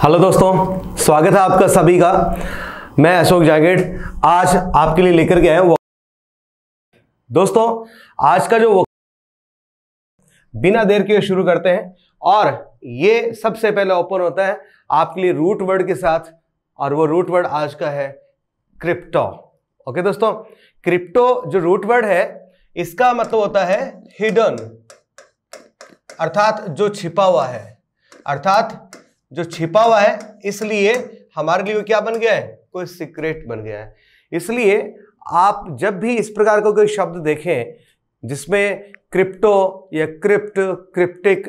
Hello दोस्तों, स्वागत है आपका सभी का। मैं अशोक जागेड़ आज आपके लिए लेकर के आया हूं। दोस्तों आज का जो बिना देर के शुरू करते हैं और ये सबसे पहले ओपन होता है आपके लिए रूट वर्ड के साथ, और वो रूट वर्ड आज का है क्रिप्टो। ओके दोस्तों, क्रिप्टो जो रूट वर्ड है इसका मतलब होता है हिडन, अर्थात जो छिपा हुआ है, अर्थात जो छिपा हुआ है। इसलिए हमारे लिए क्या बन गया है, कोई सीक्रेट बन गया है। इसलिए आप जब भी इस प्रकार का कोई शब्द देखें जिसमें क्रिप्टो या क्रिप्ट, क्रिप्टिक,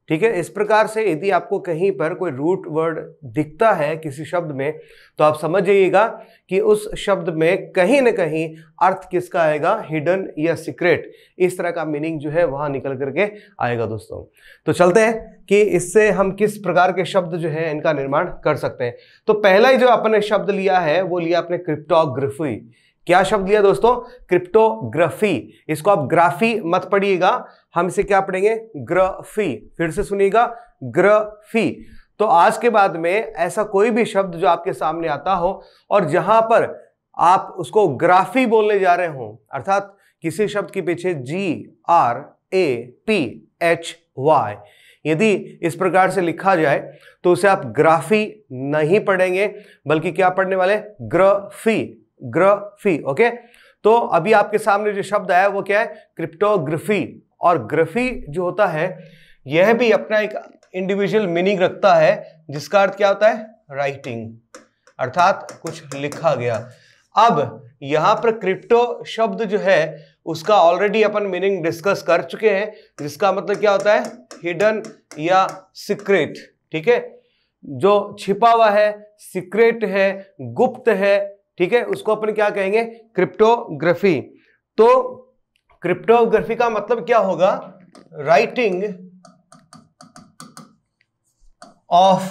ठीक है, इस प्रकार से यदि आपको कहीं पर कोई रूट वर्ड दिखता है किसी शब्द में, तो आप समझ जाइएगा कि उस शब्द में कहीं ना कहीं अर्थ किसका आएगा, हिडन या सीक्रेट। इस तरह का मीनिंग जो है वहां निकल करके आएगा। दोस्तों तो चलते हैं कि इससे हम किस प्रकार के शब्द जो है इनका निर्माण कर सकते हैं। तो पहला ही जो आपने शब्द लिया है वो लिया आपने क्रिप्टोग्राफी। क्या शब्द लिया दोस्तों, क्रिप्टोग्राफी। इसको आप ग्राफी मत पढ़िएगा, हम इसे क्या पढ़ेंगे, ग्राफी। फिर से सुनिएगा, ग्राफी। तो आज के बाद में ऐसा कोई भी शब्द जो आपके सामने आता हो और जहां पर आप उसको ग्राफी बोलने जा रहे हो, अर्थात किसी शब्द के पीछे GRAPHY यदि इस प्रकार से लिखा जाए तो उसे आप ग्राफी नहीं पढ़ेंगे बल्कि क्या पढ़ने वाले, ग्राफी, ग्राफी। ओके, तो अभी आपके सामने जो शब्द आया वो क्या है, क्रिप्टोग्राफी। और ग्राफी जो होता है यह भी अपना एक इंडिविजुअल मीनिंग रखता है जिसका अर्थ क्या होता है, राइटिंग, अर्थात कुछ लिखा गया। अब यहां पर क्रिप्टो शब्द जो है उसका ऑलरेडी अपन मीनिंग डिस्कस कर चुके हैं, जिसका मतलब क्या होता है, हिडन या सीक्रेट। ठीक है, जो छिपा हुआ है, सीक्रेट है, गुप्त है, ठीक है, उसको अपन क्या कहेंगे, क्रिप्टोग्राफी। तो क्रिप्टोग्राफी का मतलब क्या होगा, राइटिंग ऑफ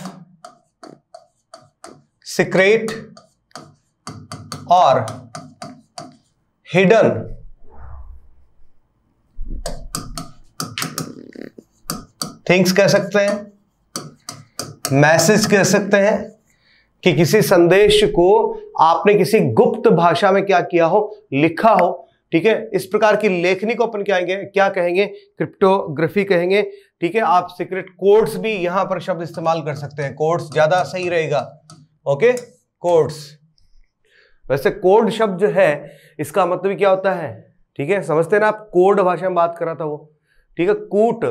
सीक्रेट और हिडन थिंग्स कह सकते हैं, मैसेज कह सकते हैं कि किसी संदेश को आपने किसी गुप्त भाषा में क्या किया हो, लिखा हो। ठीक है, इस प्रकार की लेखनी को अपन क्या कहेंगे, क्रिप्टोग्राफी कहेंगे। ठीक है, आप सीक्रेट कोड्स भी यहां पर शब्द इस्तेमाल कर सकते हैं, कोड्स ज्यादा सही रहेगा। Okay, codes. वैसे कोड शब्द जो है इसका मतलब क्या होता है, ठीक है, समझते हैं ना आप, कोड भाषा में बात कर रहा था वो। ठीक है, कूट,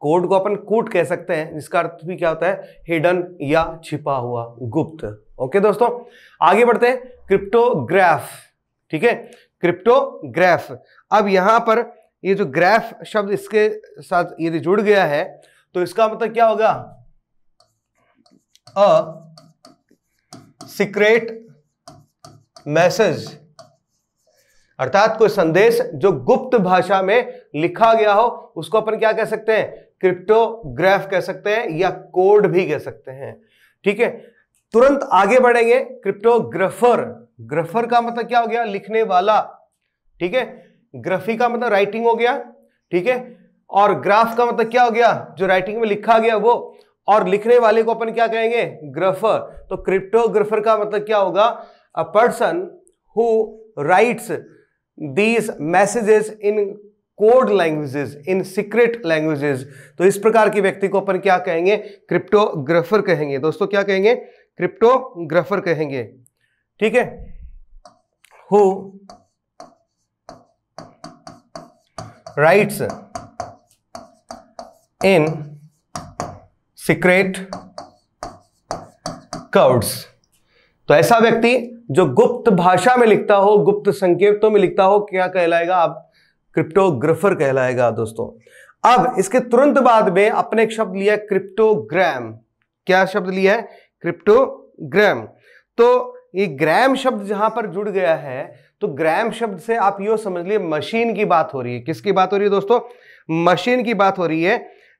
कोड को अपन कूट कह सकते हैं, जिसका अर्थ भी क्या होता है, हिडन या छिपा हुआ, गुप्त। ओके दोस्तों, आगे बढ़ते हैं, क्रिप्टोग्राफ। ठीक है, क्रिप्टोग्राफ। अब यहां पर ये जो ग्राफ शब्द इसके साथ यदि जुड़ गया है तो इसका मतलब क्या होगा, अ सीक्रेट मैसेज, अर्थात कोई संदेश जो गुप्त भाषा में लिखा गया हो उसको अपन क्या कह सकते हैं, क्रिप्टोग्राफ कह सकते हैं या कोड भी कह सकते हैं। ठीक है, तुरंत आगे बढ़ेंगे, क्रिप्टोग्राफर। ग्राफर का मतलब क्या हो गया, लिखने वाला। ठीक है, ग्राफी का मतलब राइटिंग हो गया। ठीक है, और ग्राफ का मतलब क्या हो गया, जो राइटिंग में लिखा गया वो, और लिखने वाले को अपन क्या कहेंगे, ग्राफर। तो क्रिप्टोग्राफर का मतलब क्या होगा, अ person who rights these messages in code languages, in secret languages. तो इस प्रकार के व्यक्ति को अपन क्या कहेंगे, क्रिप्टोग्राफर कहेंगे। दोस्तों क्या कहेंगे, क्रिप्टोग्राफर कहेंगे। ठीक है, who rights in secret codes. तो ऐसा व्यक्ति जो गुप्त भाषा में लिखता हो, गुप्त संकेतों में लिखता हो, क्या कहलाएगा, आप क्रिप्टोग्राफर कहलाएगा। दोस्तों अब इसके तुरंत बाद में अपने एक शब्द लिया, क्रिप्टोग्राम। क्या शब्द लिया है, क्रिप्टोग्राम। तो ये ग्राम शब्द जहां पर जुड़ गया है, तो ग्राम शब्द से आप यो समझ लिए मशीन की बात हो रही है। किसकी बात हो रही है दोस्तों, मशीन की बात हो रही है।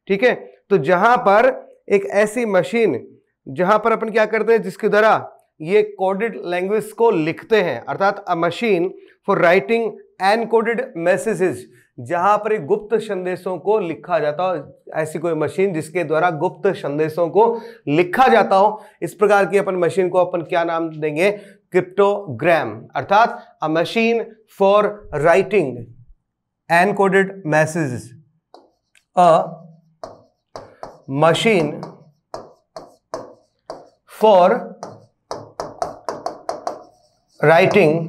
ठीक है, तो जहां पर एक ऐसी मशीन जहां पर अपन क्या करते हैं, जिसके द्वारा ये कोडेड लैंग्वेज को लिखते हैं, अर्थात अ machine for writing encoded messages, जहां पर गुप्त संदेशों को लिखा जाता हो, ऐसी कोई मशीन जिसके द्वारा गुप्त संदेशों को लिखा जाता हो, इस प्रकार की अपन मशीन को अपन क्या नाम देंगे? क्रिप्टोग्राम, अर्थात अ machine for writing encoded messages, a machine for writing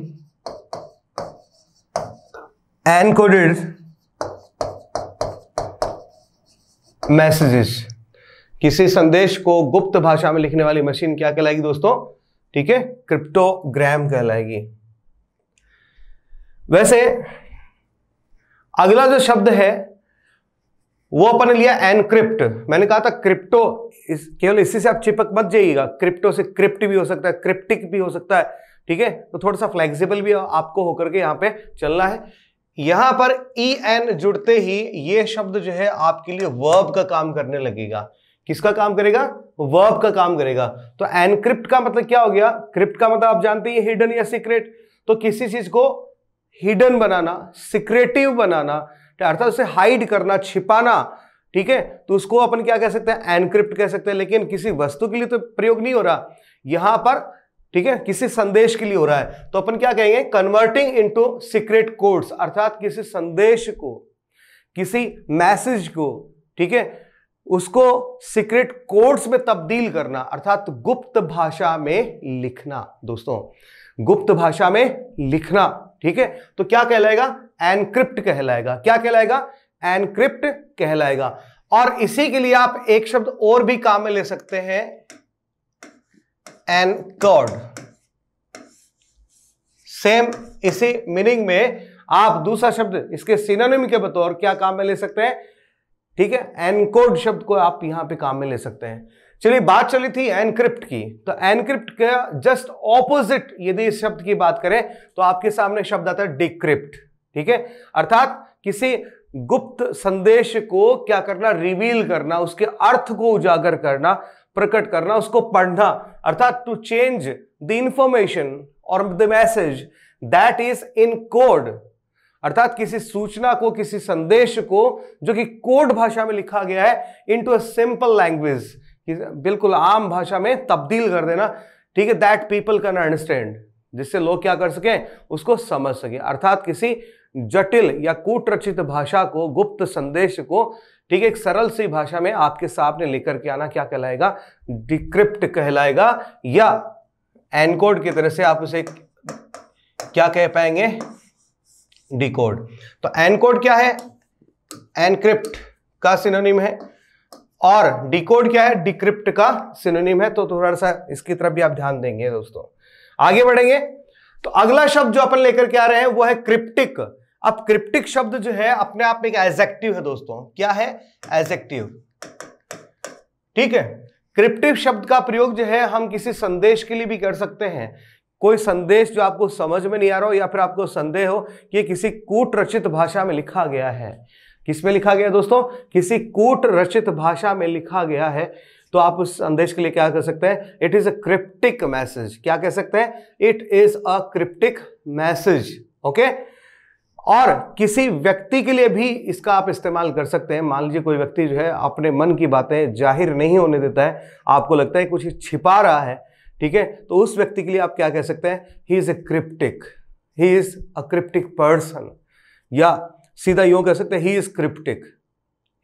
encoded messages. किसी संदेश को गुप्त भाषा में लिखने वाली मशीन क्या कहलाएगी दोस्तों? ठीक है, क्रिप्टोग्राम कहलाएगी। वैसे अगला जो शब्द है वो अपन ने लिया एनक्रिप्ट। मैंने कहा था क्रिप्टो, केवल इसी से आप चिपक मत जाइएगा, क्रिप्टो से क्रिप्ट भी हो सकता है, क्रिप्टिक भी हो सकता है, ठीक है, तो थोड़ा सा फ्लेक्सिबल भी आपको होकर के यहां पे चलना है। यहां पर en जुड़ते ही ये शब्द जो है आपके लिए वर्ब का काम करने लगेगा। किसका काम करेगा? वर्ब का काम करेगा। तो एनक्रिप्ट का मतलब क्या हो गया? क्रिप्ट का मतलब आप जानते हैं हिडन या सीक्रेट। तो किसी चीज को हिडन बनाना, सिक्रेटिव बनाना, अर्थात उसे हाइड करना, छिपाना, ठीक है, तो उसको अपन क्या कह सकते हैं? एनक्रिप्ट कह सकते हैं। लेकिन किसी वस्तु के लिए तो प्रयोग नहीं हो रहा यहां पर, ठीक है, किसी संदेश के लिए हो रहा है। तो अपन क्या कहेंगे? कन्वर्टिंग इनटू सीक्रेट कोड्स, अर्थात किसी संदेश को, किसी मैसेज को, ठीक है, उसको सीक्रेट कोड्स में तब्दील करना, अर्थात गुप्त भाषा में लिखना। दोस्तों, गुप्त भाषा में लिखना, ठीक है, तो क्या कहलाएगा? एनक्रिप्ट कहलाएगा। क्या कहलाएगा? एनक्रिप्ट कहलाएगा। और इसी के लिए आप एक शब्द और भी काम में ले सकते हैं, एनकोड। सेम इसी मीनिंग में आप दूसरा शब्द इसके सिनोनिम के बतौर क्या काम में ले सकते हैं? ठीक है, एनकोड शब्द को आप यहां पे काम में ले सकते हैं। चलिए, बात चली थी एनक्रिप्ट की, तो एनक्रिप्ट का जस्ट ऑपोजिट यदि इस शब्द की बात करें तो आपके सामने शब्द आता है डिक्रिप्ट। ठीक है, अर्थात किसी गुप्त संदेश को क्या करना? रिवील करना, उसके अर्थ को उजागर करना, प्रकट करना, उसको पढ़ना, अर्थात टू चेंज द इंफॉर्मेशन और the message that is in code, अर्थात किसी सूचना को, किसी संदेश को जो कि कोड भाषा में लिखा गया है, इनटू अ सिंपल लैंग्वेज, बिल्कुल आम भाषा में तब्दील कर देना, ठीक है, दैट पीपल कैन अंडरस्टैंड, जिससे लोग क्या कर सके? उसको समझ सके। अर्थात किसी जटिल या कूटरचित भाषा को, गुप्त संदेश को, ठीक है, एक सरल सी भाषा में आपके सामने लेकर के आना क्या कहलाएगा? डिक्रिप्ट कहलाएगा, या एनकोड की तरह से आप उसे क्या कह पाएंगे? डिकोड। तो एनकोड क्या है? एनक्रिप्ट का सिनोनिम है, और डिकोड क्या है? डिक्रिप्ट का सिनोनिम है। तो थोड़ा सा इसकी तरफ भी आप ध्यान देंगे दोस्तों। आगे बढ़ेंगे तो अगला शब्द जो अपन लेकर के आ रहे हैं वो है क्रिप्टिक। अब क्रिप्टिक शब्द जो है अपने आप में एक एडजेक्टिव है दोस्तों। क्या है? एडजेक्टिव। ठीक है, क्रिप्टिक शब्द का प्रयोग जो है हम किसी संदेश के लिए भी कर सकते हैं। कोई संदेश जो आपको समझ में नहीं आ रहा हो, या फिर आपको संदेह हो कि ये किसी कूट रचित भाषा में लिखा गया है। किस में लिखा गया दोस्तों? किसी कूट रचित भाषा में लिखा गया है, तो आप उस संदेश के लिए क्या कर सकते हैं? It is a cryptic message. क्या कह सकते हैं? It is a cryptic message. Okay, और किसी व्यक्ति के लिए भी इसका आप इस्तेमाल कर सकते हैं। मान लीजिए कोई व्यक्ति जो है अपने मन की बातें जाहिर नहीं होने देता है, आपको लगता है कुछ छिपा रहा है, ठीक है, तो उस व्यक्ति के लिए आप क्या कह सकते हैं? He is a cryptic, he is a cryptic person, या सीधा यूं कह सकते हैं he is cryptic,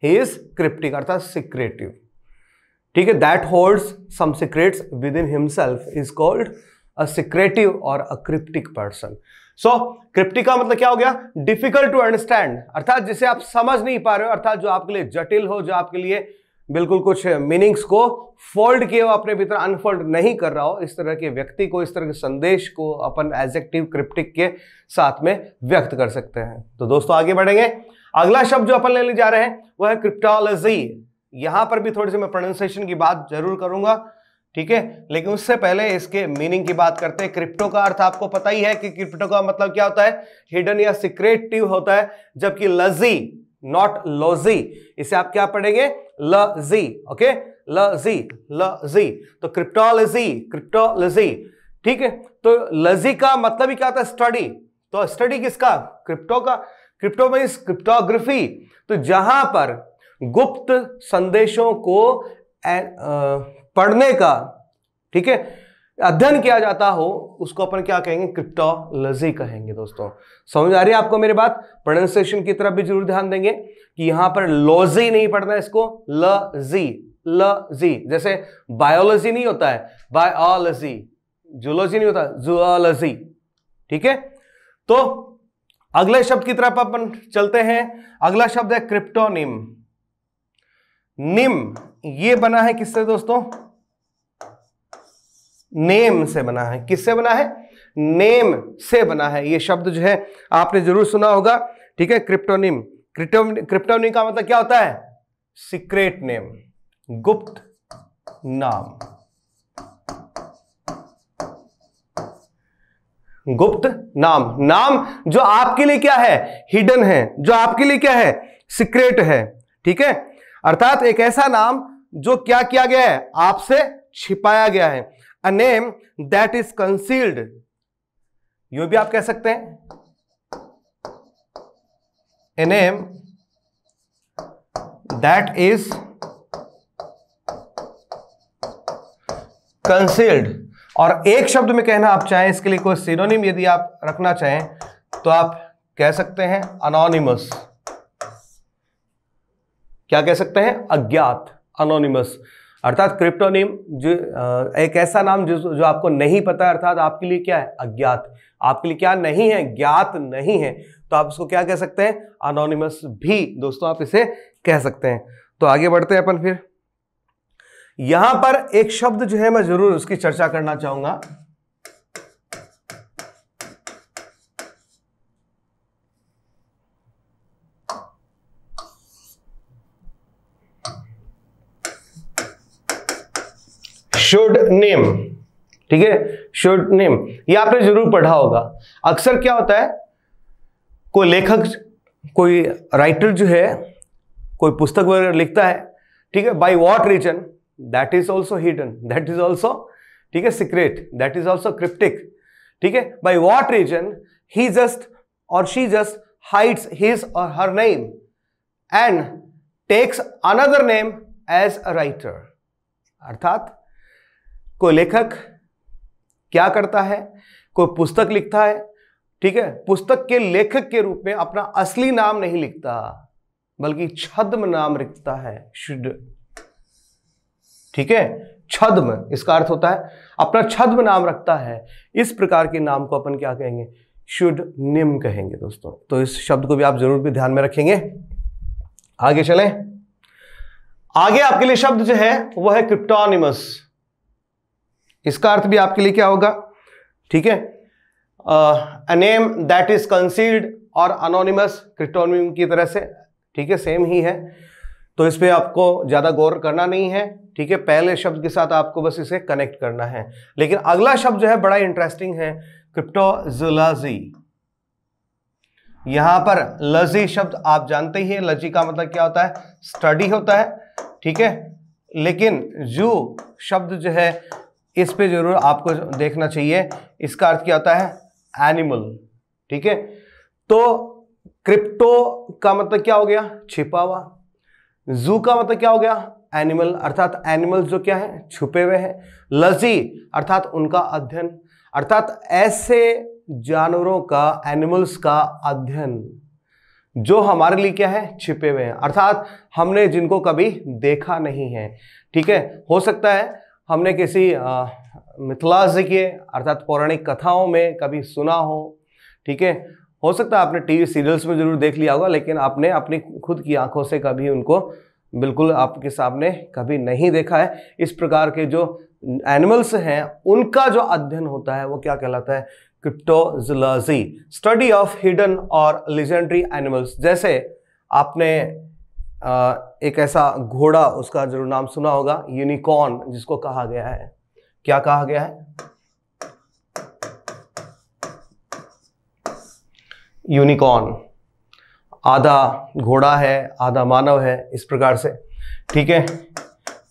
he is cryptic अर्थात सीक्रेटिव। ठीक है, that holds some secrets within himself is called a secretive और a cryptic person. So cryptic का मतलब क्या हो गया? डिफिकल्ट टू अंडरस्टैंड, अर्थात जिसे आप समझ नहीं पा रहे हो, अर्थात जो आपके लिए जटिल हो, जो आपके लिए बिल्कुल कुछ मीनिंग्स को फोल्ड किए हो अपने भीतर, अनफोल्ड नहीं कर रहा हो, इस तरह के व्यक्ति को, इस तरह के संदेश को अपन एडजेक्टिव क्रिप्टिक के साथ में व्यक्त कर सकते हैं। तो दोस्तों आगे बढ़ेंगे। अगला शब्द जो अपन लेने जा रहे हैं वो है क्रिप्टोलॉजी। यहां पर भी थोड़ी सी मैं प्रोनाउंसिएशन की बात जरूर करूंगा, ठीक है, लेकिन उससे पहले इसके मीनिंग की बात करते हैं। क्रिप्टो का अर्थ आपको पता ही है कि क्रिप्टो का मतलब क्या होता है? हिडन या सीक्रेटिव होता है, जबकि लजी, नॉट लॉजी, इसे आप क्या पढ़ेंगे? लजी। ओके, लजी, लजी। तो क्रिप्टोलॉजी, क्रिप्टोलॉजी, ठीक है। तो लजी का मतलब ही क्या होता है? स्टडी, तो स्टडी किसका? क्रिप्टो का। क्रिप्टो मींस क्रिप्टोग्राफी, तो जहां पर गुप्त संदेशों को पढ़ने का, ठीक है, अध्ययन किया जाता हो, उसको अपन क्या कहेंगे? क्रिप्टोलॉजी कहेंगे। दोस्तों समझ आ रही है आपको मेरी बात? प्रोनाउंसिएशन की तरफ भी जरूर ध्यान देंगे कि यहां पर लॉजी नहीं पढ़ना है, इसको लजी, लजी। जैसे बायोलॉजी नहीं होता है बायोलॉजी, जूलॉजी नहीं होता जूलॉजी, ठीक है। तो अगले शब्द की तरफ अपन चलते हैं। अगला शब्द है क्रिप्टोनिम। निम ये बना है किससे दोस्तों? नेम से बना है। किससे बना है? नेम से बना है। ये शब्द जो है आपने जरूर सुना होगा, ठीक है। क्रिप्टोनिम, क्रिप्टोनिम का मतलब क्या होता है? सीक्रेट नेम, गुप्त नाम, गुप्त नाम, नाम जो आपके लिए क्या है? हिडन है, जो आपके लिए क्या है? सीक्रेट है, ठीक है। अर्थात एक ऐसा नाम जो क्या किया गया है? आपसे छिपाया गया है। A name that is concealed, यूं भी आप कह सकते हैं, a name that is concealed। और एक शब्द में कहना आप चाहें, इसके लिए कोई सिनोनिम यदि आप रखना चाहें तो आप कह सकते हैं अनोनिमस। क्या कह सकते हैं? अज्ञात, अनोनिमस। अर्थात क्रिप्टोनिम जो एक ऐसा नाम जो आपको नहीं पता है, अर्थात आपके लिए क्या है? अज्ञात, आपके लिए क्या नहीं है? ज्ञात नहीं है, तो आप इसको क्या कह सकते हैं? अनोनिमस भी दोस्तों आप इसे कह सकते हैं। तो आगे बढ़ते हैं अपन। फिर यहां पर एक शब्द जो है मैं जरूर उसकी चर्चा करना चाहूंगा, शुड नेम, ठीक है। शुड नेम ये आपने जरूर पढ़ा होगा। अक्सर क्या होता है, कोई लेखक, कोई राइटर जो है, कोई पुस्तक वगैरह लिखता है, ठीक है, by what reason, that is also hidden, that is also, ठीक है, secret, that is also cryptic, ठीक है। By what reason he just or she just hides his or her name and takes another name as a writer. अर्थात कोई लेखक क्या करता है, कोई पुस्तक लिखता है, ठीक है, पुस्तक के लेखक के रूप में अपना असली नाम नहीं लिखता, बल्कि छद्म नाम लिखता है, शुड, ठीक है। छद्म इसका अर्थ होता है अपना छद्म नाम रखता है। इस प्रकार के नाम को अपन क्या कहेंगे? शुड निम कहेंगे दोस्तों। तो इस शब्द को भी आप जरूर भी ध्यान में रखेंगे। आगे चलें। आगे आपके लिए शब्द जो है वो है क्रिप्टोनिमस। इसका अर्थ भी आपके लिए क्या होगा? ठीक है, a name that is concealed और अनोनिमस क्रिप्टोनिम की तरह से, ठीक है, सेम ही है। तो इस पे आपको ज्यादा गौर करना नहीं है, ठीक है। पहले शब्द के साथ आपको बस इसे कनेक्ट करना है। लेकिन अगला शब्द जो है बड़ा इंटरेस्टिंग है, क्रिप्टोजोलॉजी। यहां पर लजी शब्द आप जानते ही हैं, लजी का मतलब क्या होता है? स्टडी होता है, ठीक है। लेकिन जू शब्द जो है इस पे जरूर आपको देखना चाहिए, इसका अर्थ क्या होता है? एनिमल, ठीक है। तो क्रिप्टो का मतलब क्या हो गया? छिपा हुआ। जू का मतलब क्या हो गया? एनिमल, अर्थात एनिमल्स जो क्या है? छुपे हुए हैं। लजी अर्थात उनका अध्ययन, अर्थात ऐसे जानवरों का, एनिमल्स का अध्ययन जो हमारे लिए क्या है? छिपे हुए हैं, अर्थात हमने जिनको कभी देखा नहीं है, ठीक है। हो सकता है हमने किसी मिथोलॉजी के अर्थात पौराणिक कथाओं में कभी सुना हो, ठीक है। हो सकता है आपने टीवी सीरियल्स में जरूर देख लिया होगा, लेकिन आपने अपनी खुद की आंखों से कभी उनको बिल्कुल आपके सामने कभी नहीं देखा है। इस प्रकार के जो एनिमल्स हैं उनका जो अध्ययन होता है वो क्या कहलाता है? क्रिप्टोजोलॉजी, स्टडी ऑफ हिडन और लेजेंडरी एनिमल्स। जैसे आपने एक ऐसा घोड़ा, उसका जरूर नाम सुना होगा, यूनिकॉर्न, जिसको कहा गया है, क्या कहा गया है? यूनिकॉर्न। आधा घोड़ा है, आधा मानव है, इस प्रकार से, ठीक है।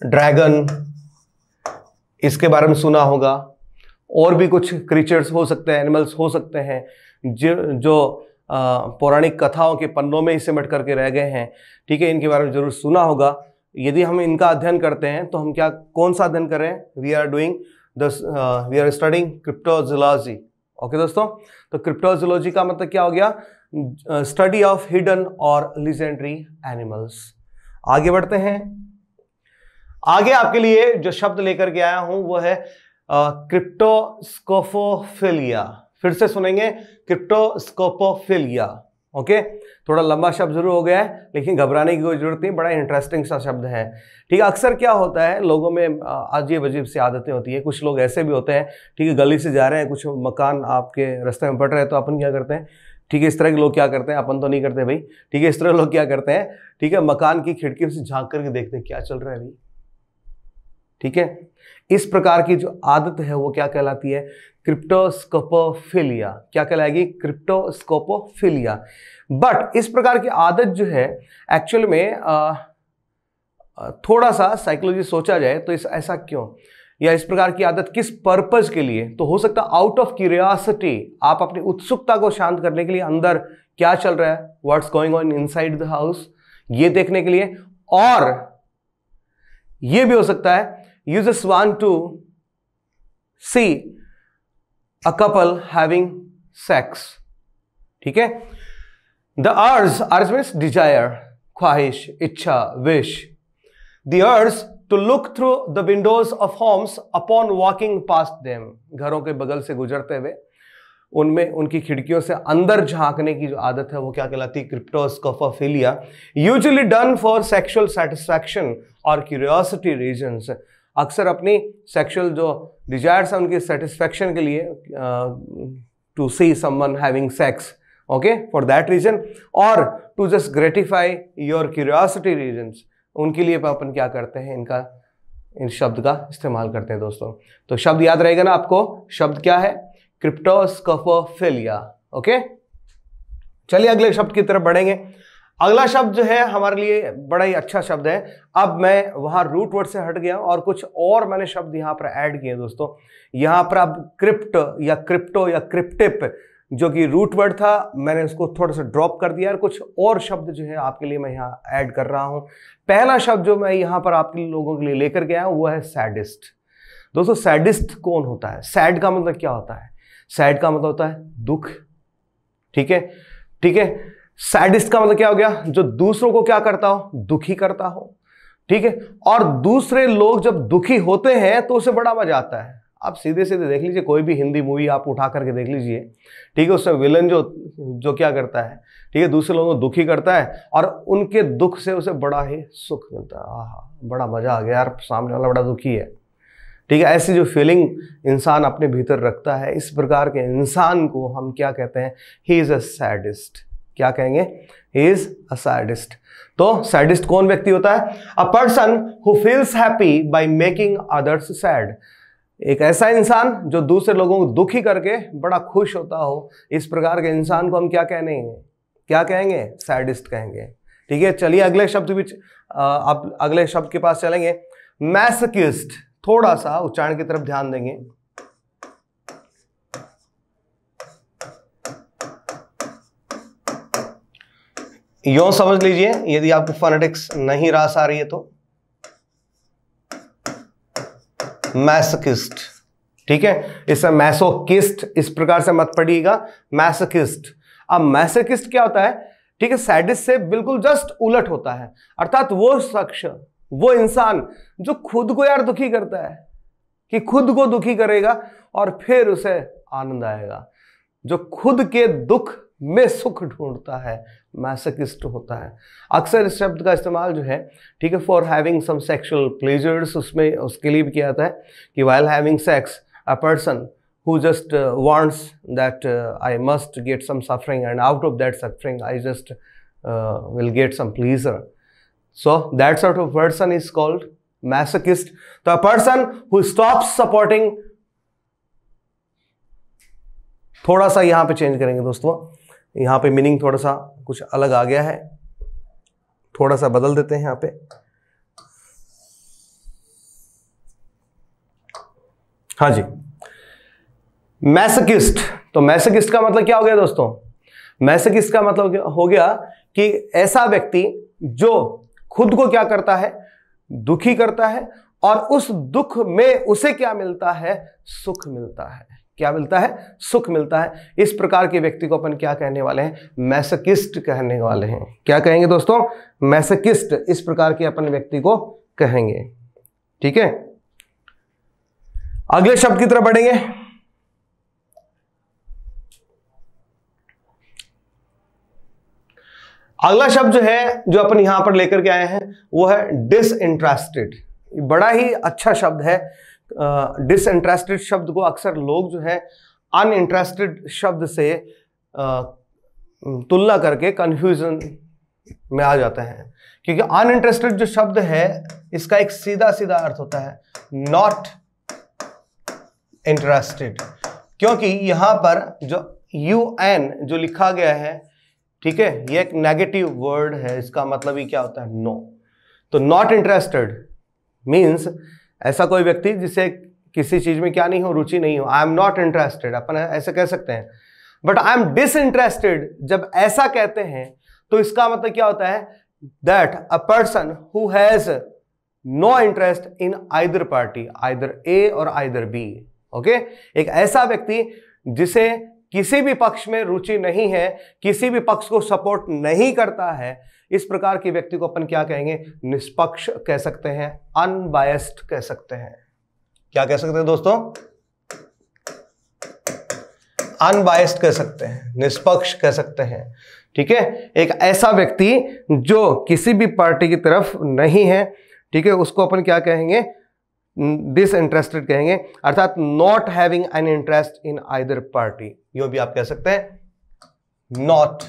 ड्रैगन, इसके बारे में सुना होगा। और भी कुछ क्रीचर्स हो सकते हैं, एनिमल्स हो सकते हैं जो पौराणिक कथाओं के पन्नों में ही सिमट करके रह गए हैं। ठीक है, इनके बारे में जरूर सुना होगा। यदि हम इनका अध्ययन करते हैं तो हम कौन सा अध्ययन कर रहे हैं? We are studying cryptozoology. Okay दोस्तों, तो क्रिप्टोजोलॉजी का मतलब क्या हो गया? स्टडी ऑफ हिडन और लीजेंडरी एनिमल्स। आगे बढ़ते हैं। आगे आपके लिए जो शब्द लेकर के आया हूं वो है क्रिप्टोस्कोपोफिलिया। फिर से सुनेंगे, क्रिप्टोस्कोपोफिलिया। ओके, थोड़ा लंबा शब्द जरूर हो गया है, लेकिन घबराने की कोई जरूरत नहीं, बड़ा इंटरेस्टिंग सा शब्द है। ठीक है, अक्सर क्या होता है लोगों में अजीब अजीब सी आदतें होती है। कुछ लोग ऐसे भी होते हैं, ठीक है, गली से जा रहे हैं, कुछ मकान आपके रास्ते में पड़ रहे हैं, तो अपन क्या करते हैं? ठीक है, इस तरह के लोग क्या करते हैं? अपन तो नहीं करते भाई। ठीक है, इस तरह लोग क्या करते हैं? ठीक है, मकान की खिड़कियों से झांक करके देखते हैं क्या चल रहा है भाई। ठीक है, इस प्रकार की जो आदत है वो क्या कहलाती है? क्रिप्टोस्कोपोफिलिया। क्या कहलाएगी? क्रिप्टोस्कोपोफिलिया। बट इस प्रकार की आदत जो है एक्चुअल में थोड़ा सा साइकोलॉजी सोचा जाए तो ऐसा क्यों, या इस प्रकार की आदत किस पर्पज के लिए? तो हो सकता है आउट ऑफ क्यूरियोसिटी, आप अपनी उत्सुकता को शांत करने के लिए अंदर क्या चल रहा है, what's going on inside the house, ये देखने के लिए। और ये भी हो सकता है you just want to see a couple having sex. ठीक है, the urge means desire, ख्वाहिश, इच्छा, wish. The urge to look through the windows of homes upon walking past them. घरों के बगल से गुजरते हुए उनमें उनकी खिड़कियों से अंदर झांकने की जो आदत है वो क्या कहलाती है? Cryptoscopophilia. Usually done for sexual satisfaction और क्यूरियोसिटी रीजंस। अक्सर अपनी सेक्सुअल जो डिजायर्स है उनकी सेटिस्फैक्शन के लिए, to see someone having sex, okay, for that reason, और to just gratify your curiosity reasons, उनके लिए अपन क्या करते हैं? इन शब्द का इस्तेमाल करते हैं दोस्तों। तो शब्द याद रहेगा ना आपको? शब्द क्या है? क्रिप्टोस्कोपोफिलिया। ओके, चलिए अगले शब्द की तरफ बढ़ेंगे। अगला शब्द जो है हमारे लिए बड़ा ही अच्छा शब्द है। अब मैं वहां रूट वर्ड से हट गया और कुछ और मैंने शब्द यहां पर ऐड किए दोस्तों। यहां पर अब क्रिप्ट या क्रिप्टो या क्रिप्टिप जो कि रूट वर्ड था, मैंने उसको थोड़ा सा ड्रॉप कर दिया और कुछ और शब्द जो है आपके लिए मैं यहाँ ऐड कर रहा हूं। पहला शब्द जो मैं यहाँ पर आपके लोगों के लिए लेकर के आया हूं वो है सैडिस्ट। दोस्तों, सैडिस्ट कौन होता है? सैड का मतलब क्या होता है? सैड का मतलब होता है दुख। ठीक है, ठीक है, सैडिस्ट का मतलब क्या हो गया? जो दूसरों को क्या करता हो? दुखी करता हो। ठीक है, और दूसरे लोग जब दुखी होते हैं तो उसे बड़ा मजा आता है। आप सीधे सीधे देख लीजिए, कोई भी हिंदी मूवी आप उठा करके देख लीजिए, ठीक है, उसमें विलन जो क्या करता है? ठीक है, दूसरे लोगों को दुखी करता है और उनके दुख से उसे बड़ा ही सुख मिलता है। आहा, बड़ा मजा आ गया यार, सामने वाला बड़ा दुखी है। ठीक है, ऐसी जो फीलिंग इंसान अपने भीतर रखता है, इस प्रकार के इंसान को हम क्या कहते हैं? He is a sadist. क्या कहेंगे? ही इज अ सैडिस्ट। तो सैडिस्ट कौन व्यक्ति होता है? A person who feels happy by making others sad. एक ऐसा इंसान जो दूसरे लोगों को दुखी करके बड़ा खुश होता हो, इस प्रकार के इंसान को हम क्या कहेंगे? सैडिस्ट कहेंगे। ठीक है, चलिए अगले शब्द भी आप अगले शब्द के पास चलेंगे। मैसोकिस्ट। थोड़ा सा उच्चारण की तरफ ध्यान देंगे। यूं समझ लीजिए, यदि आपको फोनेटिक्स नहीं रास आ रही है तो मैसोकिस्ट। ठीक है, इसमें मैसोकिस्ट इस प्रकार से मत पढ़िएगा, मैसोकिस्ट। अब मैसोकिस्ट क्या होता है? ठीक है, सैडिस्ट से बिल्कुल जस्ट उलट होता है। अर्थात वो शख्स, वो इंसान जो खुद को यार दुखी करता है, कि खुद को दुखी करेगा और फिर उसे आनंद आएगा, जो खुद के दुख में सुख ढूंढता है, मैसोकिस्ट होता है। अक्सर इस शब्द का इस्तेमाल जो है, ठीक है, for having some sexual pleasures, उसमें उसके लिए भी किया जाता है कि while having sex a person who just wants that I must get some suffering, and out of that suffering I just will get some pleasure. So that sort of person is called masochist. The person who stops supporting, थोड़ा सा यहाँ पे change करेंगे दोस्तों, यहाँ पे meaning थोड़ा सा कुछ अलग आ गया है, थोड़ा सा बदल देते हैं यहाँ पे। हाँ जी, मैसोकिस्ट, तो मैसोकिस्ट का मतलब क्या हो गया दोस्तों? मैसोकिस्ट का मतलब हो गया कि ऐसा व्यक्ति जो खुद को क्या करता है, दुखी करता है, और उस दुख में उसे क्या मिलता है? सुख मिलता है। क्या मिलता है? सुख मिलता है। इस प्रकार के व्यक्ति को अपन क्या कहने वाले हैं? मैसोकिस्ट कहने वाले हैं। क्या कहेंगे दोस्तों? मैसोकिस्ट। इस प्रकार के अपन व्यक्ति को कहेंगे। ठीक है, अगले शब्द की तरफ बढ़ेंगे। अगला शब्द जो है, जो अपन यहां पर लेकर के आए हैं, वो है डिसइंटरेस्टेड। बड़ा ही अच्छा शब्द है। डिसइंटरेस्टेड शब्द को अक्सर लोग जो है अनइंटरेस्टेड शब्द से तुलना करके कंफ्यूजन में आ जाते हैं, क्योंकि अनइंटरेस्टेड जो शब्द है इसका एक सीधा सीधा अर्थ होता है नॉट इंटरेस्टेड, क्योंकि यहां पर जो UN जो लिखा गया है, ठीक है, ये एक नेगेटिव वर्ड है। इसका मतलब ही क्या होता है? नो। तो नॉट इंटरेस्टेड मीन्स ऐसा कोई व्यक्ति जिसे किसी चीज में क्या नहीं हो, रुचि नहीं हो। आई एम नॉट इंटरेस्टेड, अपन ऐसे कह सकते हैं। बट आई एम डिसइंटरेस्टेड जब ऐसा कहते हैं तो इसका मतलब क्या होता है? That a person who has no interest in either party, either A और आइदर बी। ओके, एक ऐसा व्यक्ति जिसे किसी भी पक्ष में रुचि नहीं है, किसी भी पक्ष को सपोर्ट नहीं करता है, इस प्रकार के व्यक्ति को अपन क्या कहेंगे? निष्पक्ष कह सकते हैं, अनबायस्ड कह सकते हैं। क्या कह सकते हैं दोस्तों? अनबायस्ड कह सकते हैं, निष्पक्ष कह सकते हैं। ठीक है, एक ऐसा व्यक्ति जो किसी भी पार्टी की तरफ नहीं है, ठीक है, उसको अपन क्या कहेंगे? डिसइंटरेस्टेड कहेंगे, अर्थात not having an interest in either party. यो भी आप कह सकते हैं, not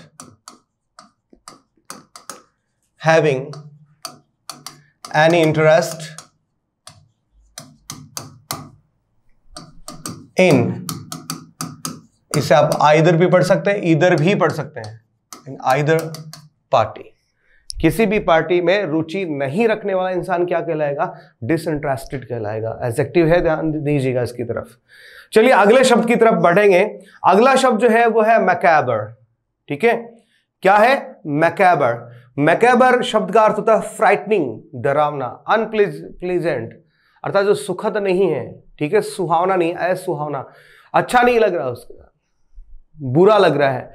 having any interest in, इसे आप आइदर भी पढ़ सकते हैं, इधर भी पढ़ सकते हैं, इन आइदर पार्टी। किसी भी पार्टी में रुचि नहीं रखने वाला इंसान क्या कहलाएगा? डिसइंटरेस्टेड कहलाएगा। एडजेक्टिव है, ध्यान दीजिएगा इसकी तरफ। चलिए अगले शब्द की तरफ बढ़ेंगे। अगला शब्द जो है वो है मैकैबर। ठीक है, क्या है? मैकैबर। मैकैबर शब्द का अर्थ होता है फ्राइटनिंग, डरावना, अनप्लीजेंट, अर्थात जो सुखद नहीं है। ठीक है, सुहावना नहीं, असुहावना, अच्छा नहीं लग रहा है, उसका बुरा लग रहा है,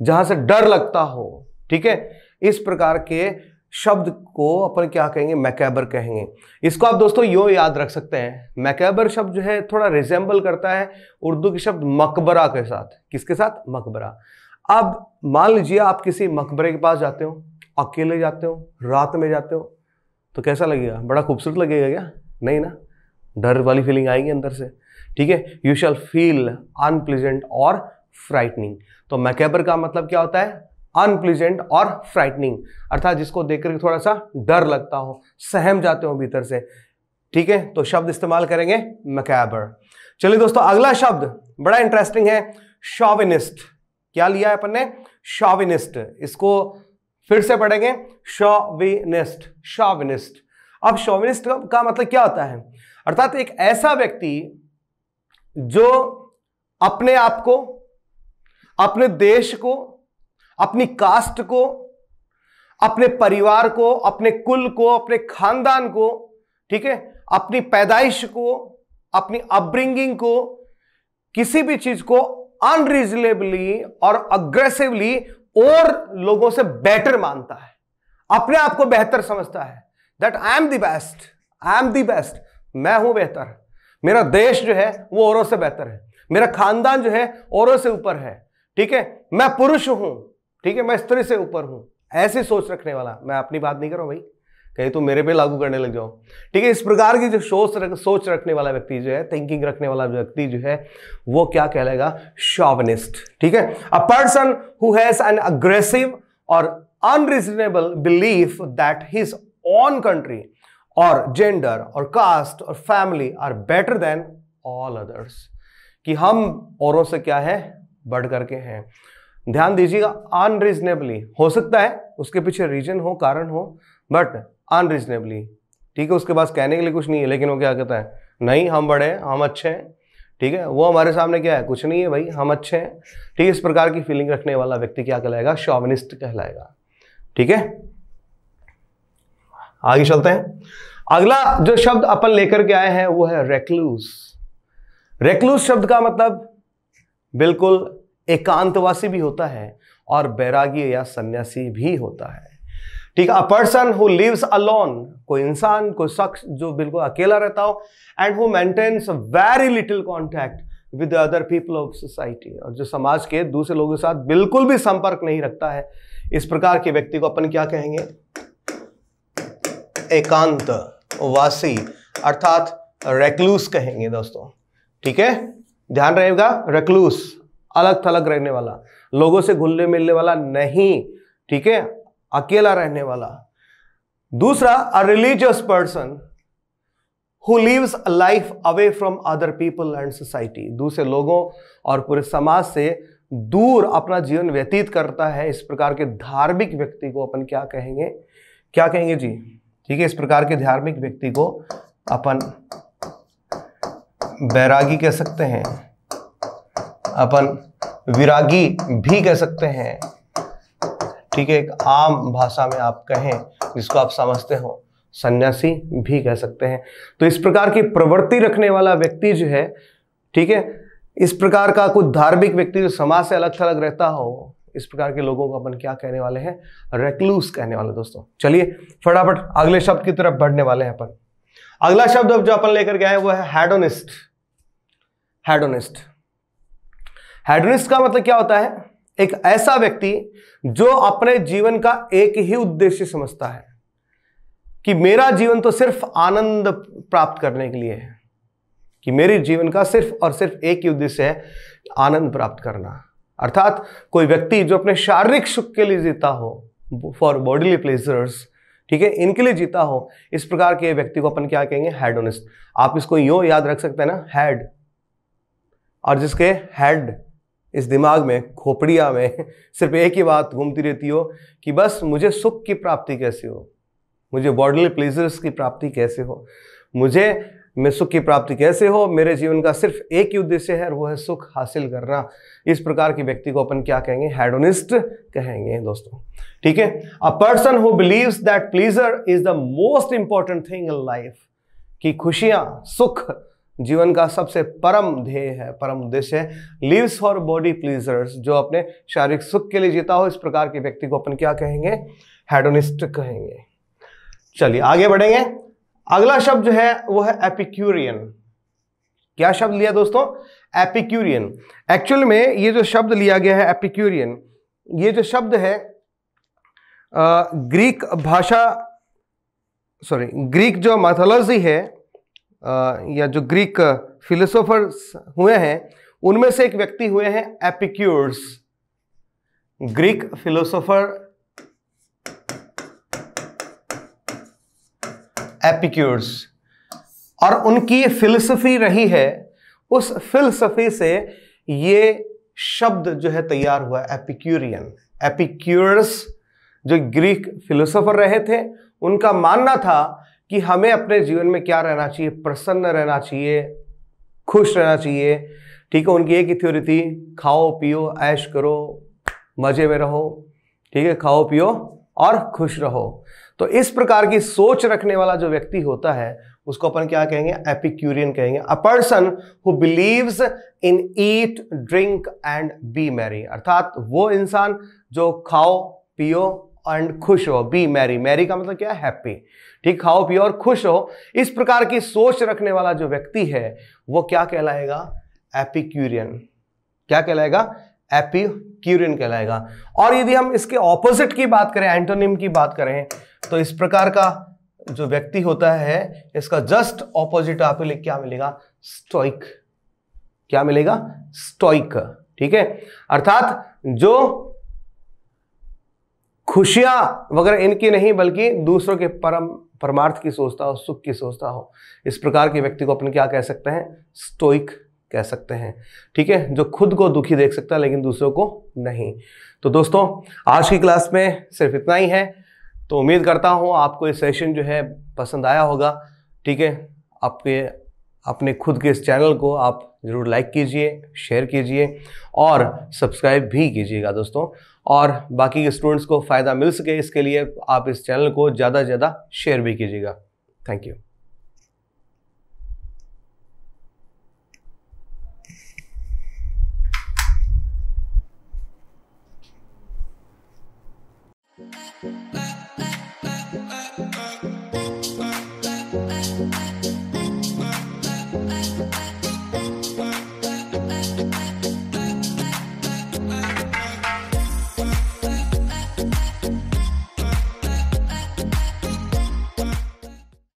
जहां से डर लगता हो। ठीक है, इस प्रकार के शब्द को अपन क्या कहेंगे? मैकैबर कहेंगे। इसको आप दोस्तों यो याद रख सकते हैं, मैकैबर शब्द जो है थोड़ा रिजेंबल करता है उर्दू के शब्द मकबरा के साथ। किसके साथ? मकबरा। अब मान लीजिए आप किसी मकबरे के पास जाते हो, अकेले जाते हो, रात में जाते हो, तो कैसा लगेगा? बड़ा खूबसूरत लगेगा क्या? नहीं ना, डर वाली फीलिंग आएगी अंदर से। ठीक है, यू शैल फील अनप्लीजेंट और फ्राइटनिंग। तो मैकैबर का मतलब क्या होता है? अनप्लीजेंट और फ्राइटनिंग, अर्थात जिसको देखकर थोड़ा सा डर लगता हो, सहम जाते हो भीतर से। ठीक है, तो शब्द इस्तेमाल करेंगे मैकैबर। चलिए दोस्तों अगला शब्द बड़ा इंटरेस्टिंग है, शॉविनिस्ट। क्या लिया है अपन ने? शॉविनिस्ट। इसको फिर से पढ़ेंगे, शॉविनिस्ट, शॉविनिस्ट। अब शॉविनिस्ट का मतलब क्या होता है? अर्थात एक ऐसा व्यक्ति जो अपने आप को, अपने देश को, अपनी कास्ट को, अपने परिवार को, अपने कुल को, अपने खानदान को, ठीक है, अपनी पैदाइश को, अपनी अपब्रिंगिंग को, किसी भी चीज को अनरीजनेबली और अग्रेसिवली और लोगों से बेटर मानता है, अपने आप को बेहतर समझता है। That I am the best, I am the best, मैं हूं बेहतर, मेरा देश जो है वो औरों से बेहतर है, मेरा खानदान जो है औरों से ऊपर है। ठीक है, मैं पुरुष हूं, ठीक है, मैं स्त्री से ऊपर हूं, ऐसी सोच रखने वाला। मैं अपनी बात नहीं कर रहा हूं भाई, कहीं तो मेरे पे लागू करने लग जाओ। ठीक है, इस प्रकार की जो सोच रखने वाला व्यक्ति जो है, थिंकिंग रखने वाला व्यक्ति जो है, वो क्या कहलाएगा? शॉविनिस्ट। ठीक है, a person who has an aggressive और unreasonable belief that his own country और जेंडर और कास्ट और family are better than all others, कि हम औरों से क्या है? बढ़ करके हैं। ध्यान दीजिएगा, अनरीजनेबली हो सकता है उसके पीछे रीजन हो, कारण हो, बट अनरीजनेबली। ठीक है, उसके पास कहने के लिए कुछ नहीं है, लेकिन वो क्या कहता है? नहीं हम बड़े हैं, हम अच्छे हैं। ठीक है, वो हमारे सामने क्या है, कुछ नहीं है भाई, हम अच्छे हैं। ठीक है, इस प्रकार की फीलिंग रखने वाला व्यक्ति क्या कहलाएगा, शॉविनिस्ट कहलाएगा। ठीक है, आगे चलते हैं। अगला जो शब्द अपन लेकर के आए हैं वो है रेक्लूस। रेक्लूस शब्द का मतलब बिल्कुल एकांतवासी भी होता है और बैरागी या सन्यासी भी होता है। ठीक है, a person who lives alone, कोई इंसान, कोई शख्स जो बिल्कुल अकेला रहता हो, and who maintains very little contact with the other people of society, और जो समाज के दूसरे लोगों के साथ बिल्कुल भी संपर्क नहीं रखता है, इस प्रकार के व्यक्ति को अपन क्या कहेंगे, एकांतवासी अर्थात रेक्लूस कहेंगे दोस्तों। ठीक है, ध्यान रहेगा, रेक्लूस अलग थलग रहने वाला, लोगों से घुलने मिलने वाला नहीं। ठीक है, अकेला रहने वाला। दूसरा, a religious person who lives a life away from other people and society, दूसरे लोगों और पूरे समाज से दूर अपना जीवन व्यतीत करता है, इस प्रकार के धार्मिक व्यक्ति को अपन क्या कहेंगे, क्या कहेंगे जी। ठीक है, इस प्रकार के धार्मिक व्यक्ति को अपन बैरागी कह सकते हैं, अपन विरागी भी कह सकते हैं। ठीक है, एक आम भाषा में आप कहें जिसको आप समझते हो, सन्यासी भी कह सकते हैं। तो इस प्रकार की प्रवृत्ति रखने वाला व्यक्ति जो है, ठीक है, इस प्रकार का कुछ धार्मिक व्यक्ति जो समाज से अलग थलग रहता हो, इस प्रकार के लोगों को अपन क्या कहने वाले हैं, रेक्लूस कहने वाले दोस्तों। चलिए फटाफट अगले शब्द की तरफ बढ़ने वाले हैं अपन। अगला शब्द जो अपन लेकर के आए वो है हेडोनिस्ट। हेडोनिस्ट, हेडोनिस्ट का मतलब क्या होता है, एक ऐसा व्यक्ति जो अपने जीवन का एक ही उद्देश्य समझता है कि मेरा जीवन तो सिर्फ आनंद प्राप्त करने के लिए है, कि मेरे जीवन का सिर्फ और सिर्फ एक ही उद्देश्य है, आनंद प्राप्त करना। अर्थात कोई व्यक्ति जो अपने शारीरिक सुख के लिए जीता हो, फॉर बॉडीली प्लेजर्स, ठीक है, इनके लिए जीता हो, इस प्रकार के व्यक्ति को अपन क्या कहेंगे, हेडोनिस्ट। आप इसको यूं याद रख सकते हैं ना, हेड, और जिसके हेड इस दिमाग में, खोपड़िया में सिर्फ एक ही बात घूमती रहती हो कि बस मुझे सुख की प्राप्ति कैसे हो, मुझे बॉडीली प्लेजर्स की प्राप्ति कैसे हो, मैं सुख की प्राप्ति कैसे हो, मेरे जीवन का सिर्फ एक ही उद्देश्य है और वो है सुख हासिल करना। इस प्रकार के व्यक्ति को अपन क्या कहेंगे, हेडोनिस्ट कहेंगे दोस्तों। ठीक है, a person who believes that pleaser is the most important thing in life, कि खुशियां, सुख जीवन का सबसे परम ध्येय है, परम उद्देश्य है। लिव्स फॉर बॉडी प्लीजर्स, जो अपने शारीरिक सुख के लिए जीता हो, इस प्रकार के व्यक्ति को अपन क्या कहेंगे, हेडोनिस्ट कहेंगे। चलिए आगे बढ़ेंगे। अगला शब्द जो है वो है एपिक्यूरियन। क्या शब्द लिया दोस्तों, एपिक्यूरियन। एक्चुअल में ये जो शब्द लिया गया है एपिक्यूरियन, ये जो शब्द है ग्रीक भाषा, ग्रीक जो मैथोलॉजी है, या जो ग्रीक फिलोसोफर्स हुए हैं, उनमें से एक व्यक्ति हुए हैं एपिक्यूर्स। ग्रीक फिलोसोफर एपिक्यूर्स, और उनकी फिलसफी रही है, उस फिलसफी से ये शब्द जो है तैयार हुआ, एपिक्यूरियन। एपिक्यूर्स जो ग्रीक फिलोसोफर रहे थे, उनका मानना था कि हमें अपने जीवन में क्या रहना चाहिए, प्रसन्न रहना चाहिए, खुश रहना चाहिए। ठीक है, उनकी एक ही थ्योरी थी, खाओ पियो ऐश करो, मजे में रहो। ठीक है, खाओ पियो और खुश रहो। तो इस प्रकार की सोच रखने वाला जो व्यक्ति होता है, उसको अपन क्या कहेंगे, एपिक्यूरियन कहेंगे। अ person who believes in eat drink and B Mary, अर्थात वो इंसान जो खाओ पियो एंड खुश हो, बी मैरी, मैरी का मतलब क्या है, हैप्पी। ठीक, खाओ पियो और खुश हो, इस प्रकार की सोच रखने वाला जो व्यक्ति है वो क्या कहलाएगा, एपिक्यूरियन। क्या कहलाएगा, एपिक्यूरियन कहलाएगा। और यदि हम इसके ऑपोजिट की बात करें, एंटोनिम की बात करें, तो इस प्रकार का जो व्यक्ति होता है, इसका जस्ट ऑपोजिट आपको क्या मिलेगा, स्टोइक। क्या मिलेगा, स्टोइक। ठीक है, अर्थात जो खुशियां वगैरह इनकी नहीं, बल्कि दूसरों के परमार्थ की सोचता हो, सुख की सोचता हो, इस प्रकार के व्यक्ति को अपन क्या कह सकते हैं, स्टोइक कह सकते हैं। ठीक है, जो खुद को दुखी देख सकता है लेकिन दूसरों को नहीं। तो दोस्तों आज की क्लास में सिर्फ इतना ही है। तो उम्मीद करता हूं आपको ये सेशन जो है पसंद आया होगा। ठीक है, आपके अपने खुद के इस चैनल को आप ज़रूर लाइक कीजिए, शेयर कीजिए और सब्सक्राइब भी कीजिएगा दोस्तों। और बाकी के स्टूडेंट्स को फ़ायदा मिल सके इसके लिए आप इस चैनल को ज़्यादा से ज़्यादा शेयर भी कीजिएगा। Thank you.